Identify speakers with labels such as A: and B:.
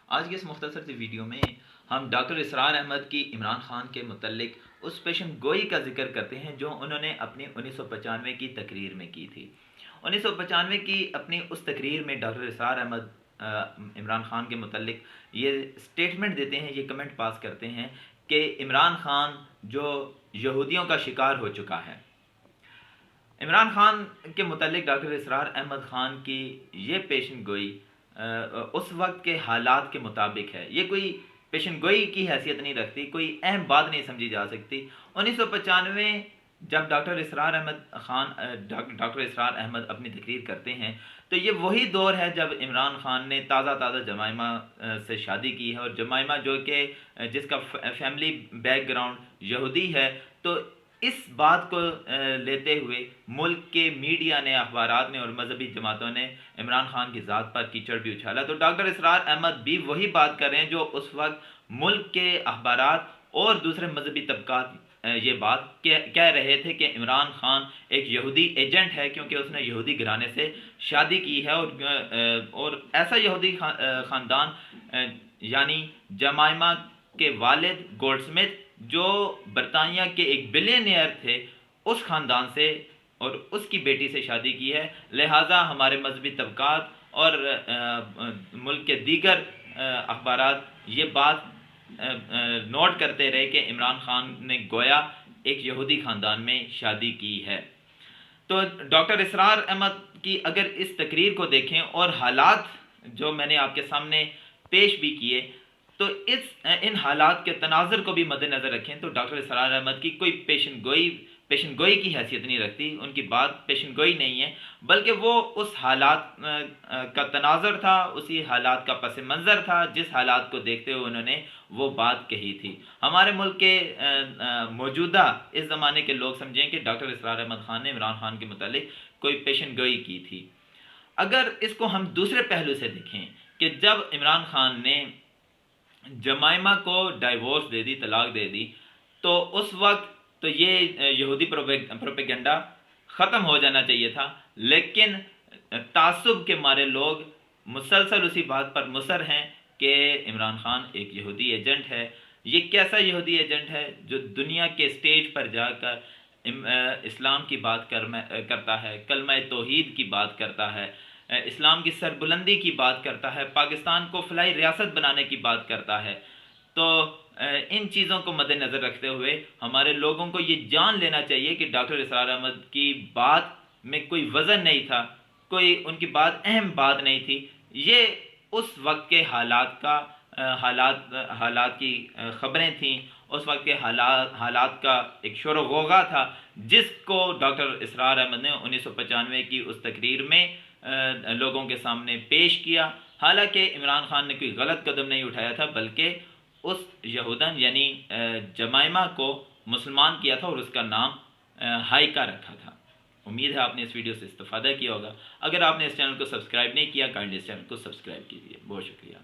A: آج کے اس مختصر سی ویڈیو میں ہم ڈاکٹر اسرار احمد کی عمران خان کے متعلق اس پیشن گوئی کا ذکر کرتے ہیں جو انہوں نے اپنی 1995 کی تقریر میں کی تھی۔ 1995 کی اپنی اس تقریر میں ڈاکٹر اسرار احمد عمران خان کے متعلق یہ سٹیٹمنٹ دیتے ہیں، یہ کمنٹ پاس کرتے ہیں کہ عمران خان جو یہودیوں کا شکار ہو چکا ہے۔ عمران خان کے متعلق ڈاکٹر اسرار احمد خان کی یہ پیشن گوئی اس وقت کے حالات کے مطابق ہے، یہ کوئی پیشن گوئی کی حیثیت نہیں رکھتی، کوئی اہم بات نہیں سمجھی جا سکتی۔ 1995 جب ڈاکٹر اسرار احمد اپنی تقریر کرتے ہیں تو یہ وہی دور ہے جب عمران خان نے تازہ جمائمہ سے شادی کی ہے، اور جمائمہ جو کہ جس کا فیملی بیک گراؤنڈ یہودی ہے، تو اس بات کو لیتے ہوئے ملک کے میڈیا نے، اخبارات نے اور مذہبی جماعتوں نے عمران خان کی ذات پر کیچڑ بھی اچھالا۔ تو ڈاکٹر اسرار احمد بھی وہی بات کر رہے ہیں جو اس وقت ملک کے اخبارات اور دوسرے مذہبی طبقات یہ بات کہہ رہے تھے کہ عمران خان ایک یہودی ایجنٹ ہے، کیونکہ اس نے یہودی گھرانے سے شادی کی ہے، اور ایسا یہودی خاندان یعنی جمائمہ کے والد گولڈ سمتھ جو برطانیہ کے ایک بلینئر تھے، اس خاندان سے اور اس کی بیٹی سے شادی کی ہے، لہٰذا ہمارے مذہبی طبقات اور ملک کے دیگر اخبارات یہ بات نوٹ کرتے رہے کہ عمران خان نے گویا ایک یہودی خاندان میں شادی کی ہے۔ تو ڈاکٹر اسرار احمد کی اگر اس تقریر کو دیکھیں اور حالات جو میں نے آپ کے سامنے پیش بھی کیے، تو ان حالات کے تناظر کو بھی مد نظر رکھیں تو ڈاکٹر اسرار احمد کی کوئی پیشن گوئی کی حیثیت نہیں رکھتی، ان کی بات پیشن گوئی نہیں ہے، بلکہ وہ اس حالات کا تناظر تھا، اسی حالات کا پس منظر تھا جس حالات کو دیکھتے ہوئے انہوں نے وہ بات کہی تھی۔ ہمارے ملک کے موجودہ اس زمانے کے لوگ سمجھیں کہ ڈاکٹر اسرار احمد خان نے عمران خان کے متعلق کوئی پیشن گوئی کی تھی۔ اگر اس کو ہم دوسرے پہلو سے دیکھیں کہ جب عمران خان نے جمائمہ کو ڈائیورس دے دی، طلاق دے دی، تو اس وقت تو یہ یہودی پروپیگنڈا ختم ہو جانا چاہیے تھا، لیکن تعصب کے مارے لوگ مسلسل اسی بات پر مصر ہیں کہ عمران خان ایک یہودی ایجنٹ ہے۔ یہ کیسا یہودی ایجنٹ ہے جو دنیا کے سٹیج پر جا کر اسلام کی بات کرتا ہے، کلمہ توحید کی بات کرتا ہے، اسلام کی سربلندی کی بات کرتا ہے، پاکستان کو فلاحی ریاست بنانے کی بات کرتا ہے۔ تو ان چیزوں کو مد نظر رکھتے ہوئے ہمارے لوگوں کو یہ جان لینا چاہیے کہ ڈاکٹر اسرار احمد کی بات میں کوئی وزن نہیں تھا، کوئی ان کی بات اہم بات نہیں تھی، یہ اس وقت کے حالات کی خبریں تھیں، اس وقت کے حالات کا ایک شور و غوغا تھا جس کو ڈاکٹر اسرار احمد نے 1995 کی اس تقریر میں لوگوں کے سامنے پیش کیا۔ حالانکہ عمران خان نے کوئی غلط قدم نہیں اٹھایا تھا، بلکہ اس یہودن یعنی جمائمہ کو مسلمان کیا تھا اور اس کا نام ہائکا رکھا تھا۔ امید ہے آپ نے اس ویڈیو سے استفادہ کیا ہوگا۔ اگر آپ نے اس چینل کو سبسکرائب نہیں کیا، کائنڈلی اس چینل کو سبسکرائب کیجیے۔ بہت شکریہ۔